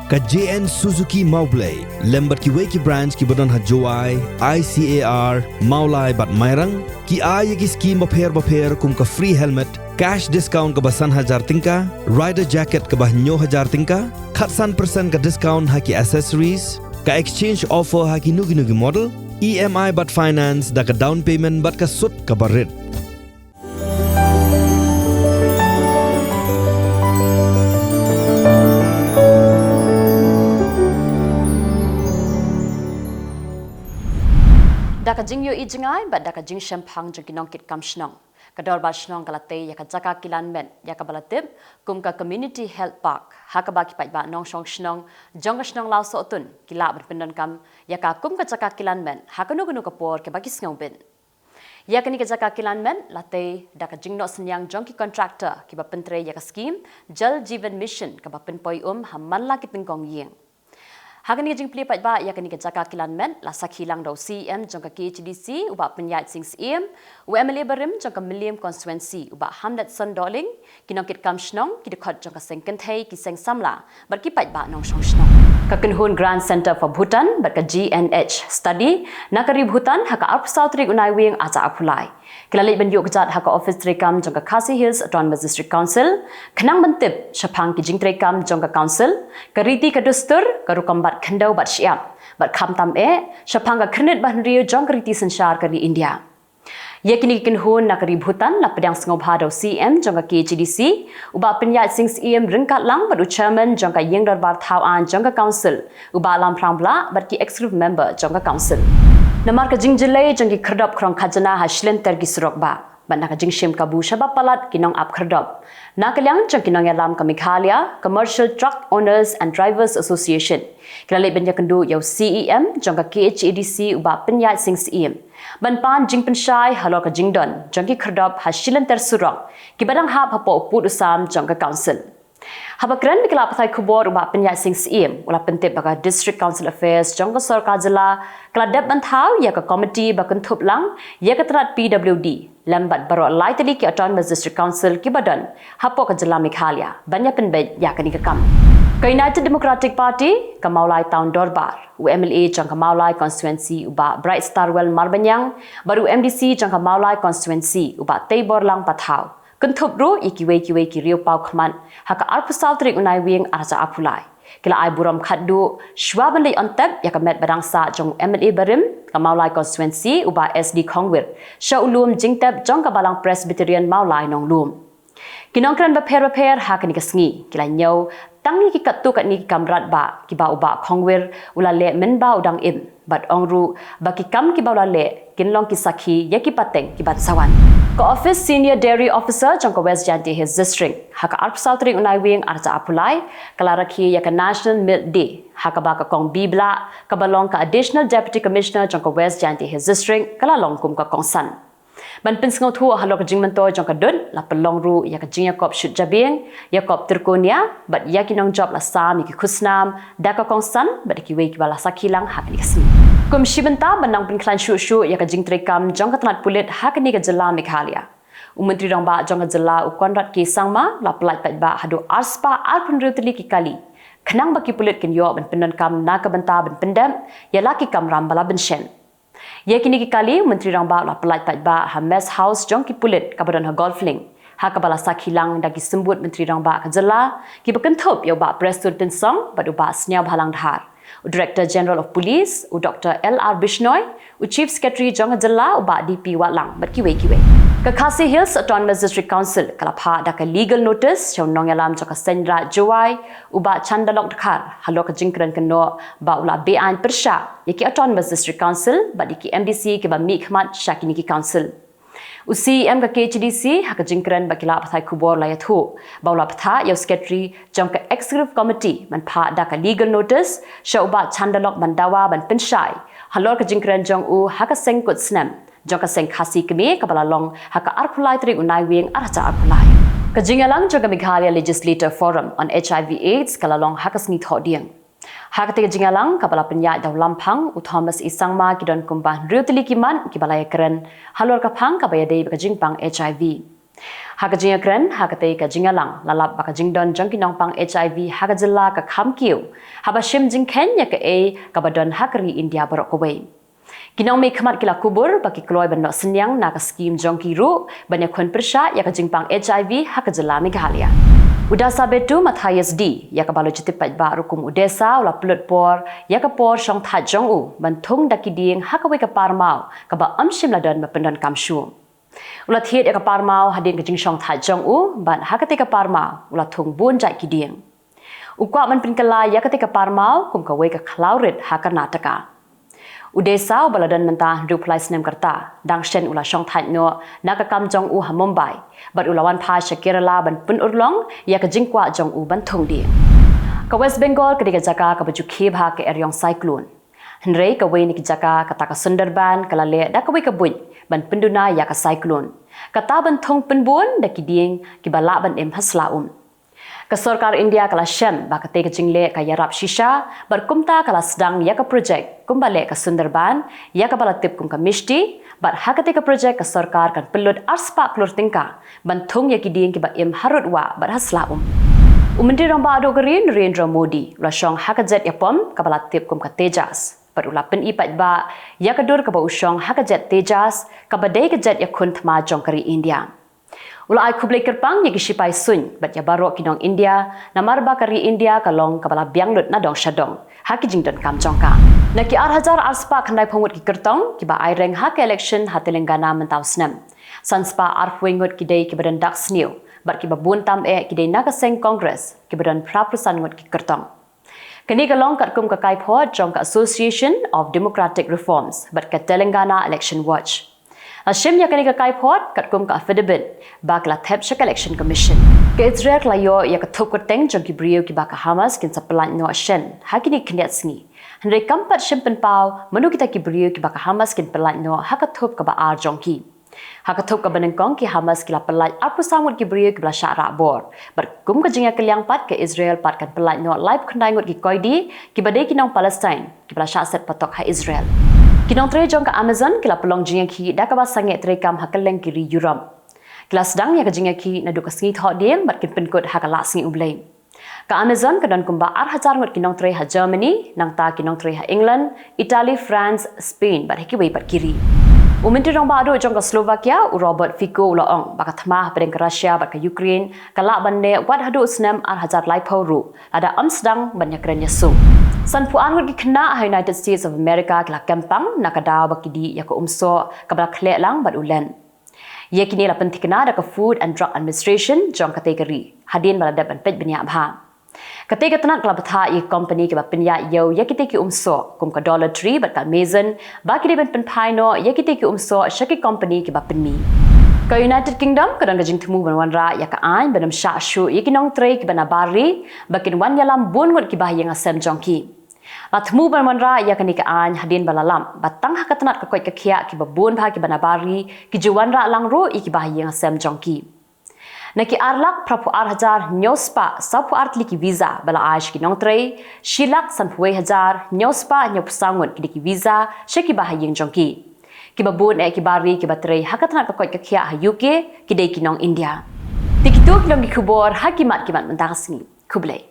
ka JN Suzuki Maublay lembat ki weki branch ki badan hajwai ICAR Maulai bat Mairang ki ay ki scheme bapher kum ka free helmet cash discount ka basan hajar tingka rider jacket ka bah 9,000 tingka khatsan persen ka discount haki accessories ka exchange offer haki nugi model EMI bat finance da ka down payment bat ka sut ka barit Daka jing yo ijingai but daka jing shampang jong kinong kit kam shnong kador ba shnong galate ya ka jaka kilan men ya ka balatip kum ka community health park ha ka ba ki pai ba nong shong shnong jong shnong lao so tun kila berpendan kam ya ka kum ka jaka kilan men ha ka nu ka por ke ba ki snong ben ya ka ni ka jaka kilan men late daka jing no senyang jong ki contractor ki ba pentre ya ka scheme Jal Jeevan mission ka ba pen poi hamman la ki pingkong yeng Hakan ni jing pli pat ba ya kan ni jaka kilan men la sakhilang do CM jong ka KHDC uba penyat sing CM UMLA barim jong ka Milliam constituency uba Hamdat Son Darling kinong kit kam shnong ki dekhot jong ka seng Pyrthei ki seng samla bar ki pat ba nong shong shnong ka Kinhun Grand Center for Bhutan bar ka GNH study nakari Bhutan ha ka Up South Rig Naiwieng aja apulai kilale ben yok jat ha ka office trekam jong ka Khasi Hills Autonomous District Council khnang bantip shapang ki jing trekam jong ka council ka riti ka dustur ka rukam Khandau bat siap bat kham tam shapanga khnet ban rio jong kriti sanchar kari India yakini kinhun nakari Bhutan la pedang sngobhado CM jong ka KHDC uba penyat sing CM ringkat lang bat chairman jong ka yeng darbar thau an jong ka council uba lam prambla bat ki executive member jong ka council namar ka Jylla jong ki khrdap khrong khajana hashlen ter ki surok ba ban naka jing shim kabu shabab palat kinong ap khrdap nakalyang jong kinong yalam ka Meghalaya Commercial Truck Owners and Drivers Association kilale benya kendu yau CEM jong ka KHDC uba penyat sing CEM ban pan jing penshai halor ka jingdon jong ki khrdap hashilan ter surok ki badang hap hapo put usam jong ka council Habakran bikla pathai Khubor uba penyat sing CEM ula pentip baka District Council Affairs jong ka sarkar Jylla kala dep banthau ya ka committee bakun thup lang ya ka trat PWD lambat baro lai tali ki Autonomous District Council ki badan hapo ka Jylla Meghalaya banya penbet ya ka ni ka kam ka United Democratic Party ka Maulai Town Dorbar UMLA jong ka Maulai constituency uba Bright Starwell Marbanyang baru MDC jong ka Maulai constituency uba Taibor lang pathau Kuntup ru ikiwe ki riu pau khman haka arpu sautrik Naiwieng arja apulai kila ai buram khaddu shwaban lei ontep ya kamet badangsa jong MLA barim ka Maulai constituency uba SD Khongwir sha ulum jingtep jong ka balang Presbyterian Maulai nong lum kinong kran ba pher haka ni kasngi kila nyau tangi ki kattu kat ni kamrat ba ki ba uba Khongwir ulale men ba udang im bat ongru baki kam ki ba ulale kinlong ki sakhi ya ki pateng ki bat sawan Ka Office Senior Dairy Officer jong ka West Janti his district haka Arp South Ring Naiwieng arja apulai kala rakhi ya ka National Milk Day haka ba ka kong bibla ka balong ka Additional Deputy Commissioner jong ka West Janti his district kala long kum ka kong san ban pinsngau thu halo ka jingman to jong ka dun la pelong ru ya ka jing yakop shut jabing yakop turkonia bat ya kinong job la sam ki khusnam da ka kong san bat ki wei ki bala sakhilang hak ni kasi kum shibanta banang pin klan shu ya ka jing trekam jong ka tanat pulit hak ni ka Jylla Meghalaya Menteri rong ba jong ka Jylla ukonrat ki sangma la pelat pat ba hadu arspa alpun rutli ki kali khnang ba ki pulit kin yo ban penon kam na ka banta ban pendam ya la ki kam ram bala ben shen yakini ki kali Menteri rong ba la pelat pat ba ha mess house jong ki pulit ka badan ha golfling ha ka bala sakhilang dagi sembut Menteri rong ba ka Jylla ki bakan thop yo ba prestud tin song badu ba snya bhalang dhar Director General of Police, Dr. L.R. Bishnoi, Chief Secretary Jong Jylla uba DP Watlang, but kiwe. Ka Khasi Hills Autonomous District Council kalapha da ka legal notice chong nong yalam jong ka senra jowai uba chandalok dakhar halo ka jingkran kano ba ula bean persha yaki Autonomous District Council ba diki MDC ke ba mi khmat shakini ki council Usi M ka KHDC haka jingkran bakila pathai Khubor layathu baula patha yo secretary jong ka executive committee man pha da ka legal notice shauba chandalok bandawa ban penshai halor ka jingkran jong u haka sengkut snam jong ka seng khasi keme ka balalong haka arkhulai tri Naiwieng archa arkhulai ka jingalang jong ka Meghalaya Legislative Forum on HIV AIDS kalalong haka sngi thodiang Hakati jingalang kabala penya daw lampang Thomas isangma kidon kumbah riutili kiman kibalaya keren halor kapang kabaya day jingpang HIV Hakajing kren hakate ka jingalang lalap baka jingdon jongki nongpang HIV haka Jylla ka khamkiu haba shim jingken ya ka kabadon hakari India barok kawai. Kinong may kamat kila Khubor baki kloy ban nok senyang na ka scheme jongki ru banyak kun persya ya ka jingpang HIV haka Jylla Meghalaya. Udah sabetu Matthias D ya ka balo jitipat ba rukum udesa ula pelut por ya ka por shong tha jong u bantung dakiding haka we ka parmau ka ba amshim ladon mapendon kamshu. Ulat hiat ya ka parmau hadin ka jing shong tha jong u ban hakate ka parmau ulat thung bun jai kiding. Ukwa man pinkala ya ka parmau kum ka we ka klaurit ha Karnataka. Udesa baladan mentah reply snem karta dang shen ula shong tha no na ka kam jong u ha Mumbai bat ulawan pha Kerala ban pun urlong ya ka jingkwa jong u ban thung di. Ka West Bengal ka diga jaka ka baju kheb ha ka eryong cyclone. Henrei ka we ni jaka ka ta ka Sundarban kala le da ka we ka buj ban penduna ya ka cyclone. Kata ban thong penbun da ki ding ki bala ban em hasla Ka Sarkar India kala shem ba ka te ka jingle ka yarap shisha bar kumta kala sedang ya ka project kumbale ka Sundarban ya ka balatip kum ka mishti bar hakate ka project ka sarkar kan pelut arspa klur tingka ban thong ya ki ding ki ba em harut wa bar hasla Umenti rong ba ado gerin Narendra Modi la shong hakajet ya pom ka balatip kum ka Tejas bar ulapen ipat ba ya ka dur ka ba ushong hakajet Tejas ka badai ka jet ya kun thma jong kari India. Ula ai kublai kerpang ya kishipai sun bat ya barok kinong India na marba kari India kalong kabala bianglut na dong shadong haki jingdon kam jongka. Na ki arhajar arspa khandai phongut ki kertong ki ba ai reng hak election ha Telangana mentau snem. Sanspa arfwengut ki dei ki badan dak sniu bat ki ba bun tam ki dei naga seng congress ki badan prapusan ngut ki kertong. Kini kalong kat kum ka kai phot jong ka Association of Democratic Reforms bat ka Telangana Election Watch. Ashim ya kani ka kai phot kat kum ka affidavit bakla thep shak election commission ke Israel layo ya ka thop koteng jong ki brio ki baka Hamas kin sapelan no shen hakini kniat sngi henre kampat shimpen pau manu kita ki brio ki baka Hamas kin pelan no haka thop ka ba ar jong ki haka thop ka banengkong ki Hamas ki la pelan apu samut ki brio ki bla syara bor bar kum ka jingya kelyang pat ke Israel pat kan pelan no live khandai ngot ki koidi ki badai ki nong Palestine ki bla sya set patok ha Israel Kinong tre jong ka Amazon kila pelong jingya ki da ka ba sange tre kam ha Kylleng kiri Europe. Kila sedang ya ka jingya ki na du ka sngi thot diem bat kin penkut ha ka la sngi ublei. Ka Amazon ka don kumba ar hajar ngot kinong tre ha Germany nang ta kinong tre ha England, Italy, France, Spain bat hiki wei bat kiri. Umenti rong ba ado jong ka Slovakia u Robert Fico laong ba ka thma pedeng ka Russia bat ka Ukraine ka la bande wat hadu snam ar hajar lai ru ada sedang banyak kren yasu. San puan ngot ki kena ha United States of America kila kempang nakadaw bakidi ya ka umso kabla khle lang bat ulen. Ye kini la penting kena da ka Food and Drug Administration jong kategori hadin baladap an pet benya bha. Ketika tenat kala betha i company ke ba penya yo ya kite ki umso kum ka Dollar Tree bat ka Amazon ba ki ben penpai no ya kite ki umso shaki company ke ba penmi. Ka United Kingdom kadang gajing temu ban ra ya ka ain banam sha shu ye kinong tre ki banabari bakin wan yalam bun ngot ki bah yang asem jongki. La temu ban ra ya kani ka ain hadin balalam batang ha katanat ka koi ka khia ki babun bha ki banabari ki juwan ra lang ro i ki bah yang asem jongki. Naki arlak prapu arhajar nyospa sapu artli ki visa bala aish ki nong tre shilak sanpuwe hajar nyospa nyopusangun ki visa sheki bah yang jongki. Kibabun ki bari ki baterai hakatna ka koi ka khia ha UK ki dei ki nong India. Tikitu ki long ki Khubor hakimat kimat mentasni. Kublai.